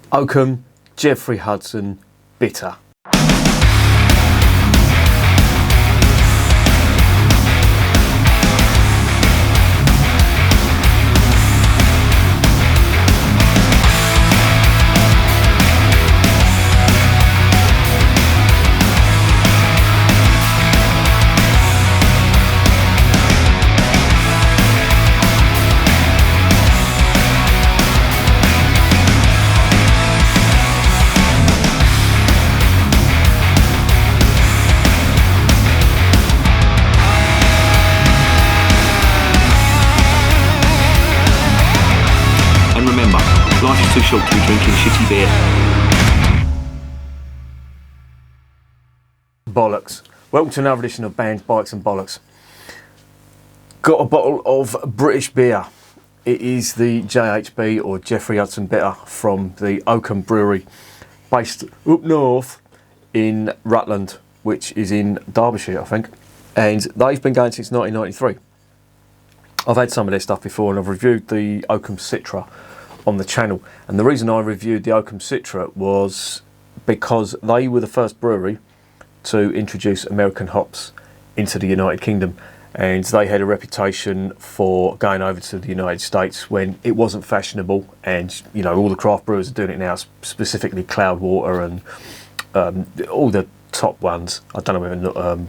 Oakham JHB Bitter. Life is too short to be drinking shitty beer. Bollocks. Welcome to another edition of Bands, Bikes and Bollocks. Got a bottle of British beer. It is the JHB or JHB Bitter from the Oakham Brewery, based up north in Rutland, which is in Derbyshire, I think. And they've been going since 1993. I've had some of their stuff before, and I've reviewed the Oakham Citra on the channel, and the reason I reviewed the Oakham Citra was because they were the first brewery to introduce American hops into the United Kingdom, and they had a reputation for going over to the United States when it wasn't fashionable, and you know, all the craft brewers are doing it now, specifically Cloudwater and all the top ones. I don't know whether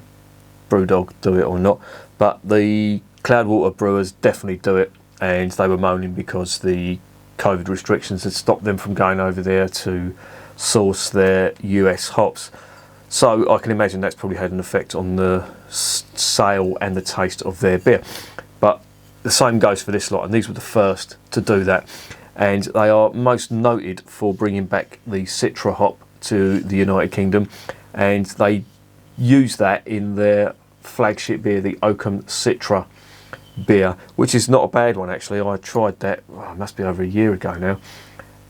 Brewdog do it or not, but the Cloudwater brewers definitely do it, and they were moaning because the COVID restrictions had stopped them from going over there to source their US hops. So I can imagine that's probably had an effect on the sale and the taste of their beer. But the same goes for this lot, and these were the first to do that. And they are most noted for bringing back the Citra hop to the United Kingdom, and they use that in their flagship beer, the Oakham Citra beer, which is not a bad one actually. I tried that, it must be over a year ago now,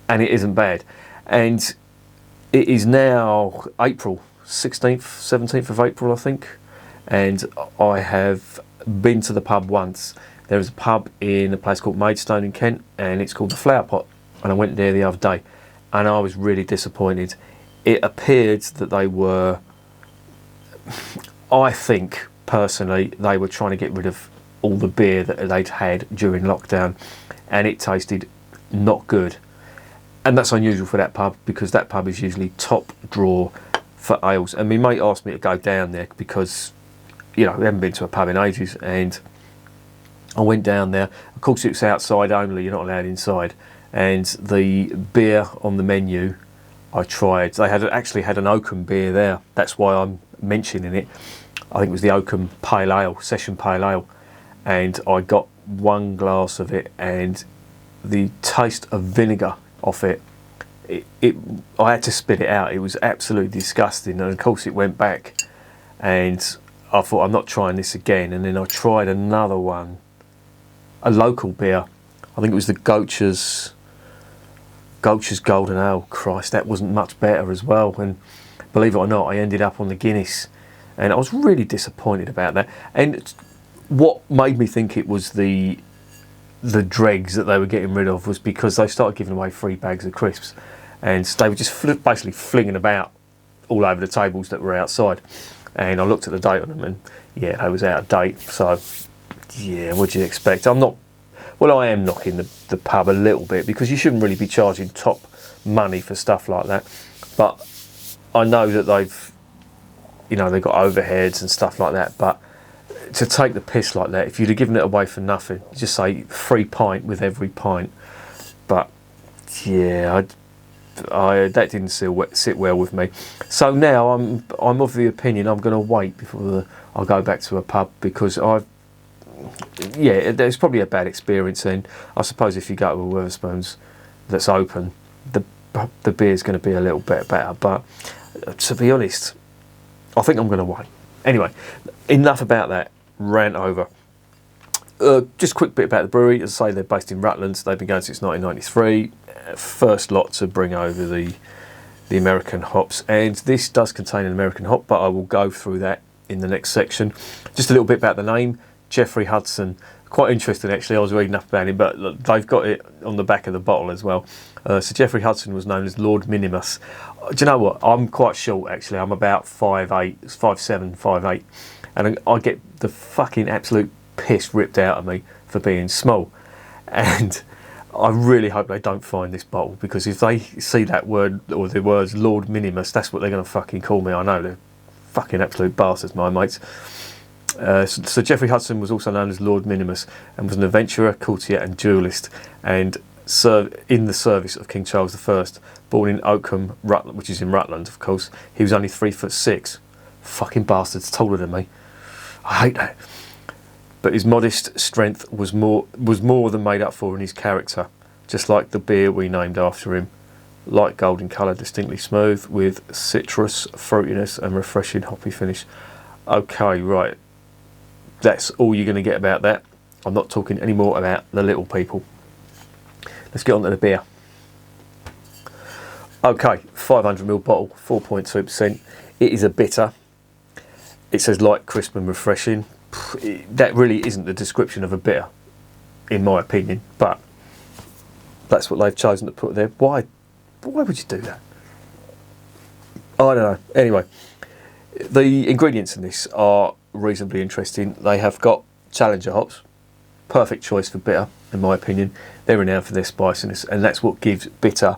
and it isn't bad. And it is now April 16th, 17th of April I think, and I have been to the pub once. There is a pub in a place called Maidstone in Kent, and it's called the Flower Pot, and I went there the other day and I was really disappointed. It appeared that they were, I think personally, they were trying to get rid of all the beer that they'd had during lockdown, and it tasted not good. And that's unusual for that pub, because that pub is usually top draw for ales. And my mate asked me to go down there because, you know, we haven't been to a pub in ages, and I went down there. Of course it's outside only, you're not allowed inside, and the beer on the menu I tried, they had actually had an Oakham beer there, that's why I'm mentioning it. I think it was the Oakham Pale Ale, Session Pale Ale, and I got one glass of it, and the taste of vinegar off it, I had to spit it out. It was absolutely disgusting, and of course it went back, and I thought, I'm not trying this again. And then I tried another one, a local beer. I think it was the Gaucher's Golden Ale. Christ, that wasn't much better as well, and believe it or not, I ended up on the Guinness, and I was really disappointed about that. And what made me think it was the dregs that they were getting rid of was because they started giving away free bags of crisps, and they were just basically flinging about all over the tables that were outside. And I looked at the date on them, and yeah, they was out of date. So yeah, what do you expect? I am knocking the pub a little bit, because you shouldn't really be charging top money for stuff like that. But I know that they've got overheads and stuff like that, but to take the piss like that, if you'd have given it away for nothing, just say free pint with every pint. But yeah, that didn't sit well with me. So now I'm of the opinion I'm going to wait before I go back to a pub, because there's probably a bad experience. And I suppose if you go to a Wetherspoons that's open, the beer's going to be a little bit better. But to be honest, I think I'm going to wait. Anyway, enough about that. Rant over. Just a quick bit about the brewery. As I say, they're based in Rutland. They've been going since 1993. First lot to bring over the American hops, and this does contain an American hop, but I will go through that in the next section. Just a little bit about the name. Jeffrey Hudson, Quite interesting actually. I was reading up about him, but look, they've got it on the back of the bottle as well. Sir Geoffrey Hudson was known as Lord Minimus. Do you know what? I'm quite short actually. I'm about 5'8", 5'7", 5'8", and I get the fucking absolute piss ripped out of me for being small. And I really hope they don't find this bottle, because if they see that word or the words Lord Minimus, that's what they're going to fucking call me. I know they're fucking absolute bastards, my mates. So Geoffrey Hudson was also known as Lord Minimus and was an adventurer, courtier and duellist, and served in the service of King Charles I. Born in Oakham, which is in Rutland, of course. He was only 3'6". Fucking bastards, taller than me. I hate that. But his modest strength was more than made up for in his character, just like the beer we named after him. Light gold in colour, distinctly smooth, with citrus, fruitiness and refreshing hoppy finish. Okay, right. That's all you're going to get about that. I'm not talking any more about the little people. Let's get on to the beer. Okay, 500ml bottle, 4.2%. It is a bitter. It says light, crisp and refreshing. That really isn't the description of a bitter, in my opinion, but that's what they've chosen to put there. Why would you do that? I don't know. Anyway, the ingredients in this are reasonably interesting. They have got Challenger hops, perfect choice for bitter, in my opinion. They're renowned for their spiciness, and that's what gives bitter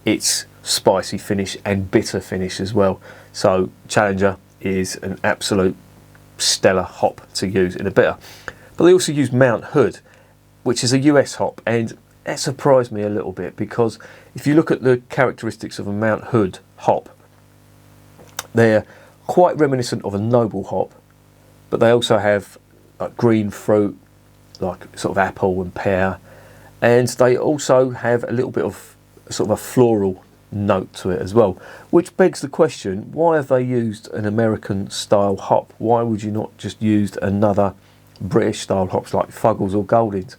its spicy finish and bitter finish as well. So Challenger is an absolute stellar hop to use in a bitter. But they also use Mount Hood, which is a US hop, and that surprised me a little bit, because if you look at the characteristics of a Mount Hood hop, they're quite reminiscent of a noble hop, but they also have like green fruit, like sort of apple and pear, and they also have a little bit of sort of a floral note to it as well, which begs the question, why have they used an American style hop? Why would you not just use another British style hops like Fuggles or Goldings?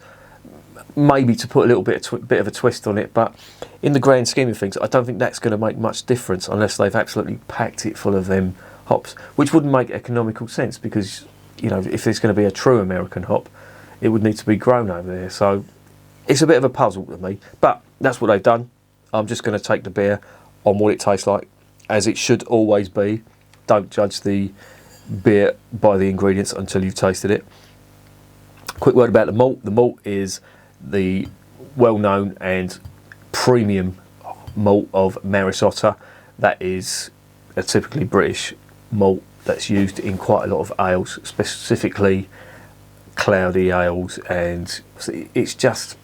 Maybe to put a little bit of a twist on it, but in the grand scheme of things, I don't think that's going to make much difference unless they've absolutely packed it full of them hops, which wouldn't make economical sense, because you know, if there's going to be a true American hop, it would need to be grown over there. So it's a bit of a puzzle to me, but that's what they've done. I'm just going to take the beer on what it tastes like, as it should always be. Don't judge the beer by the ingredients until you've tasted it. Quick word about the malt. The malt is the well-known and premium malt of Maris Otter. That is a typically British malt that's used in quite a lot of ales, specifically cloudy ales, and it's just,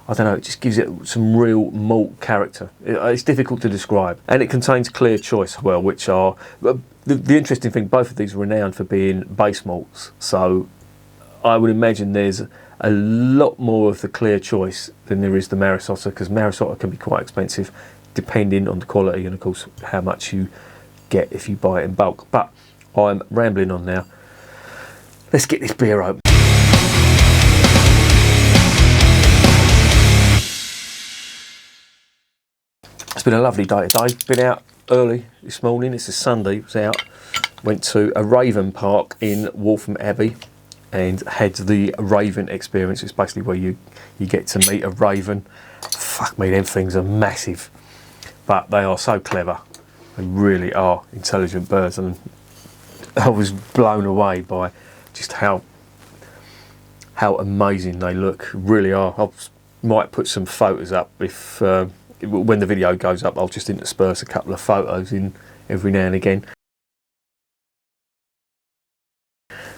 I don't know, it just gives it some real malt character. It's difficult to describe, and it contains clear choice as well, which are the interesting thing. Both of these are renowned for being base malts, so I would imagine there's a lot more of the clear choice than there is the Maris Otter, because Maris Otter can be quite expensive depending on the quality and of course how much you get if you buy it in bulk. But I'm rambling on now. Let's get this beer open. It's been a lovely day today. Been out early this morning. It's a Sunday. Was out. Went to a Raven Park in Waltham Abbey and had the Raven experience. It's basically where you get to meet a raven. Fuck me, them things are massive, but they are so clever. They really are intelligent birds, and I was blown away by just how amazing they look. Really are. I might put some photos up if when the video goes up. I'll just intersperse a couple of photos in every now and again.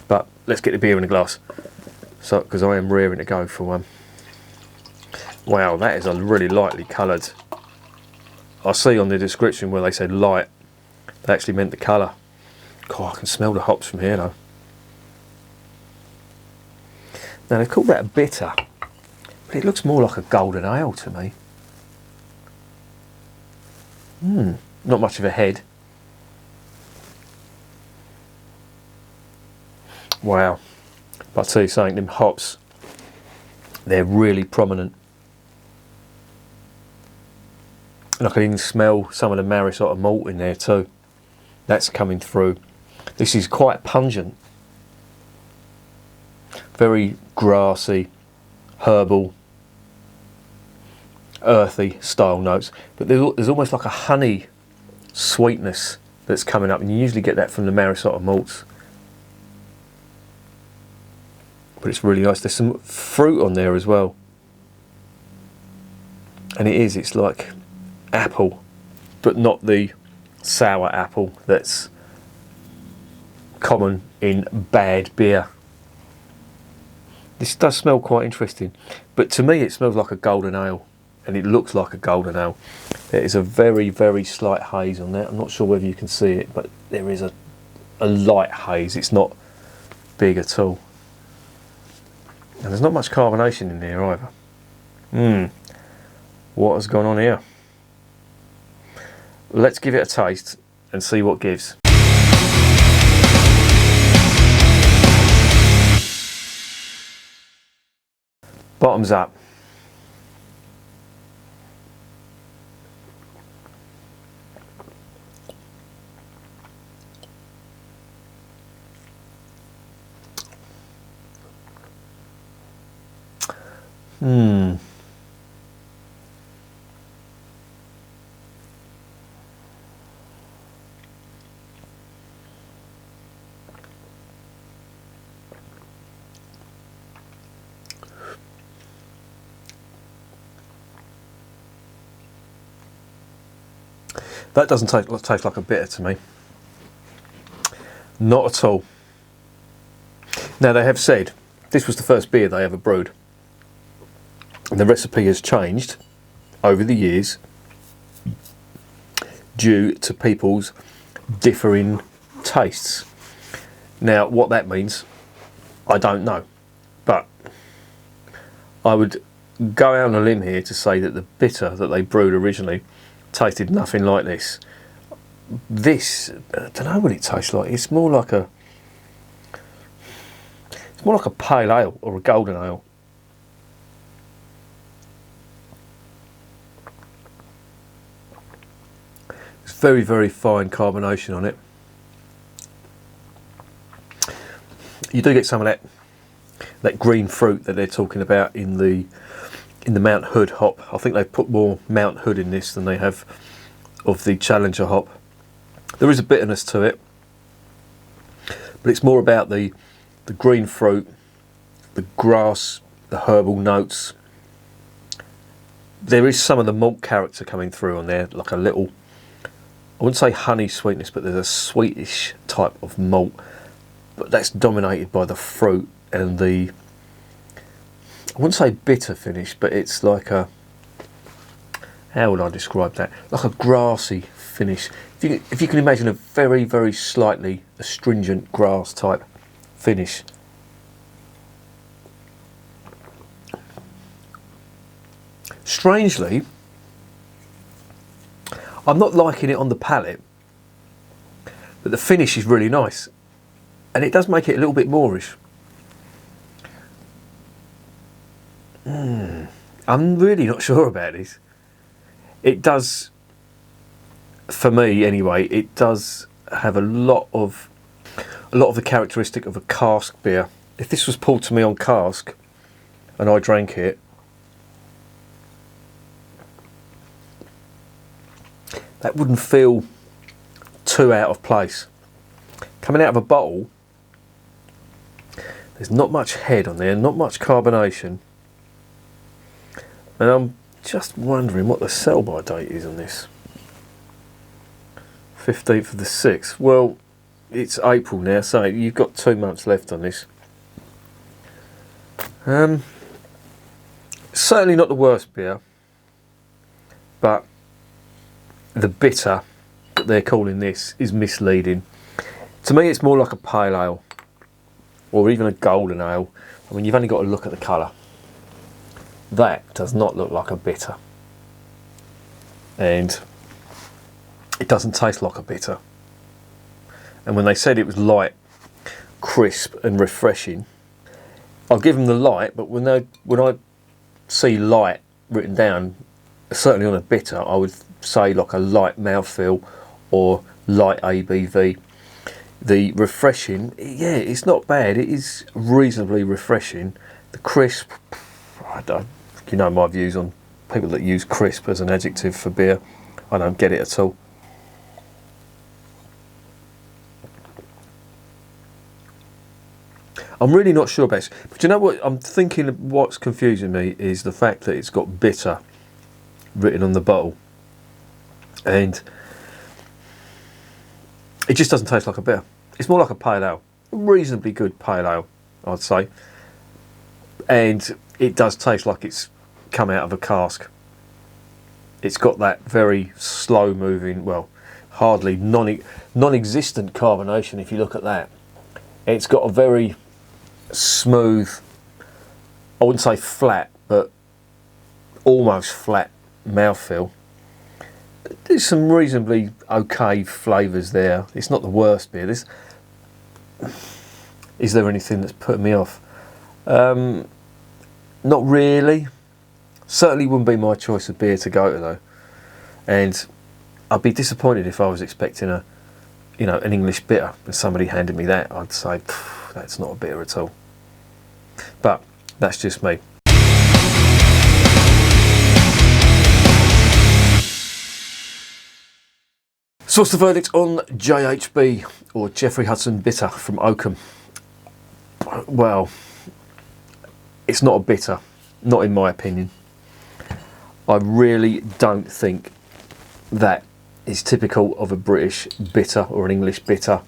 But let's get the beer in a glass, so because I am raring to go for one. Wow, that is a really lightly coloured. I see on the description where they said light, they actually meant the colour. God, I can smell the hops from here though. Now they call that a bitter, but it looks more like a golden ale to me. Not much of a head. Wow, but I'll tell you something, them hops, they're really prominent. And I can even smell some of the Maris Otter malt in there too. That's coming through. This is quite pungent. Very grassy, herbal, earthy style notes. But there's almost like a honey sweetness that's coming up, and you usually get that from the Marisotto malts. But it's really nice. There's some fruit on there as well. And it's like apple, but not the sour apple that's common in bad beer. This does smell quite interesting, but to me it smells like a golden ale, and it looks like a golden ale. There is a very, very slight haze on there. I'm not sure whether you can see it, but there is a light haze. It's not big at all. And there's not much carbonation in there either. What has gone on here? Let's give it a taste and see what gives. Bottoms up. That doesn't taste like a bitter to me. Not at all. Now, they have said this was the first beer they ever brewed. And the recipe has changed over the years due to people's differing tastes. Now, what that means, I don't know. But I would go out on a limb here to say that the bitter that they brewed originally tasted nothing like this. This, I don't know what it tastes like. It's more like a pale ale or a golden ale. It's very, very fine carbonation on it. You do get some of that green fruit that they're talking about in the Mount Hood hop. I think they've put more Mount Hood in this than they have of the Challenger hop. There is a bitterness to it, but it's more about the green fruit, the grass, the herbal notes. There is some of the malt character coming through on there, like a little, I wouldn't say honey sweetness, but there's a sweetish type of malt, but that's dominated by the fruit and the, I wouldn't say bitter finish, but it's like a, how would I describe that? Like a grassy finish. If you can imagine a very, very slightly astringent grass type finish. Strangely, I'm not liking it on the palate, but the finish is really nice, and it does make it a little bit moreish. I'm really not sure about this. It does, for me anyway, it does have a lot of the characteristic of a cask beer. If this was pulled to me on cask and I drank it, that wouldn't feel too out of place. Coming out of a bottle, there's not much head on there, not much carbonation. And I'm just wondering what the sell-by date is on this. 15th of the 6th. Well, it's April now, so you've got 2 months left on this. Certainly not the worst beer, but the bitter that they're calling this is misleading. To me, it's more like a pale ale, or even a golden ale. I mean, you've only got to look at the colour. That does not look like a bitter, and it doesn't taste like a bitter. And when they said it was light, crisp and refreshing, I'll give them the light, but when I see light written down, certainly on a bitter, I would say like a light mouthfeel or light ABV. The refreshing, yeah, it's not bad. It is reasonably refreshing. The crisp, you know my views on people that use crisp as an adjective for beer. I don't get it at all. I'm really not sure about this. But you know what? I'm thinking what's confusing me is the fact that it's got bitter written on the bottle. And it just doesn't taste like a beer. It's more like a pale ale. A reasonably good pale ale, I'd say. And it does taste like it's come out of a cask. It's got that very slow moving, well, hardly non-existent carbonation if you look at that. It's got a very smooth, I wouldn't say flat, but almost flat mouthfeel. There's some reasonably okay flavours there. It's not the worst beer. Is there anything that's put me off? Not really. Certainly wouldn't be my choice of beer to go to though. And I'd be disappointed if I was expecting an English bitter and somebody handed me that. I'd say that's not a bitter at all. But that's just me. So what's the verdict on JHB, or Jeffrey Hudson Bitter from Oakham? Well, it's not a bitter, not in my opinion. I really don't think that is typical of a British bitter or an English bitter.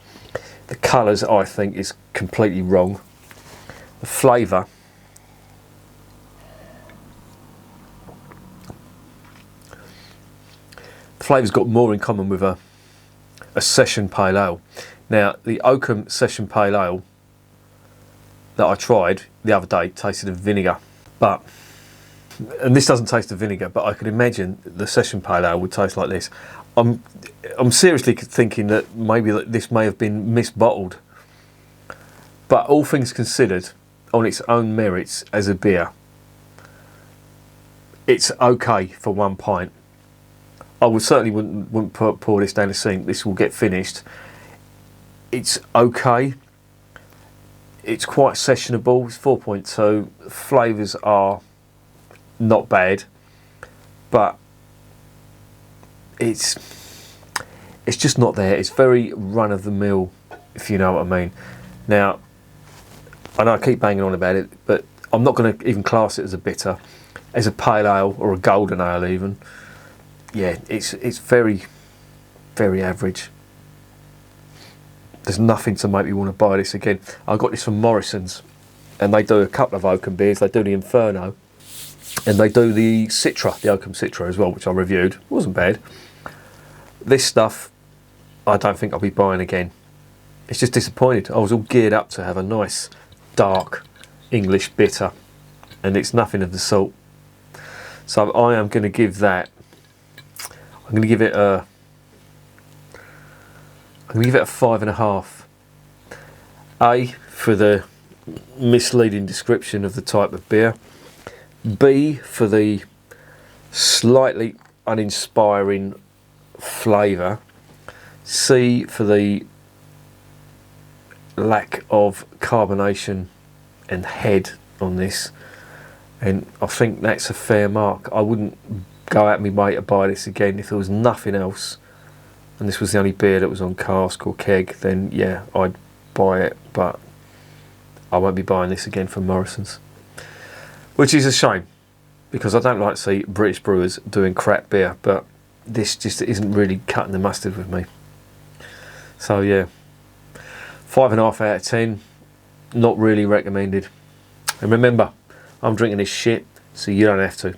The colours, I think, is completely wrong. The flavour, the flavour's got more in common with a session pale ale. Now, the Oakham session pale ale that I tried the other day tasted of vinegar, and this doesn't taste of vinegar, but I could imagine the session pale ale would taste like this. I'm seriously thinking that maybe this may have been misbottled, but all things considered, on its own merits as a beer, it's okay for 1 pint. I certainly wouldn't pour this down the sink. This will get finished. It's okay. It's quite sessionable. It's 4.2. Flavours are not bad, but it's just not there. It's very run of the mill, if you know what I mean. Now, I know I keep banging on about it, but I'm not going to even class it as a bitter, as a pale ale or a golden ale even. Yeah, it's very, very average. There's nothing to make me want to buy this again. I got this from Morrison's, and they do a couple of Oakham beers. They do the Inferno, and they do the Citra, the Oakham Citra as well, which I reviewed. It wasn't bad. This stuff, I don't think I'll be buying again. It's just disappointed. I was all geared up to have a nice, dark English bitter, and it's nothing of the sort. So I am going to give that. I'm going to give it a 5.5. A, for the misleading description of the type of beer. B, for the slightly uninspiring flavour. C, for the lack of carbonation and head on this. And I think that's a fair mark. I wouldn't go out of my way to buy this again if there was nothing else and this was the only beer that was on cask or keg. Then yeah, I'd buy it, but I won't be buying this again from Morrison's, which is a shame because I don't like to see British brewers doing crap beer, but this just isn't really cutting the mustard with me. So yeah, 5.5 out of 10, not really recommended. And remember, I'm drinking this shit so you don't have to.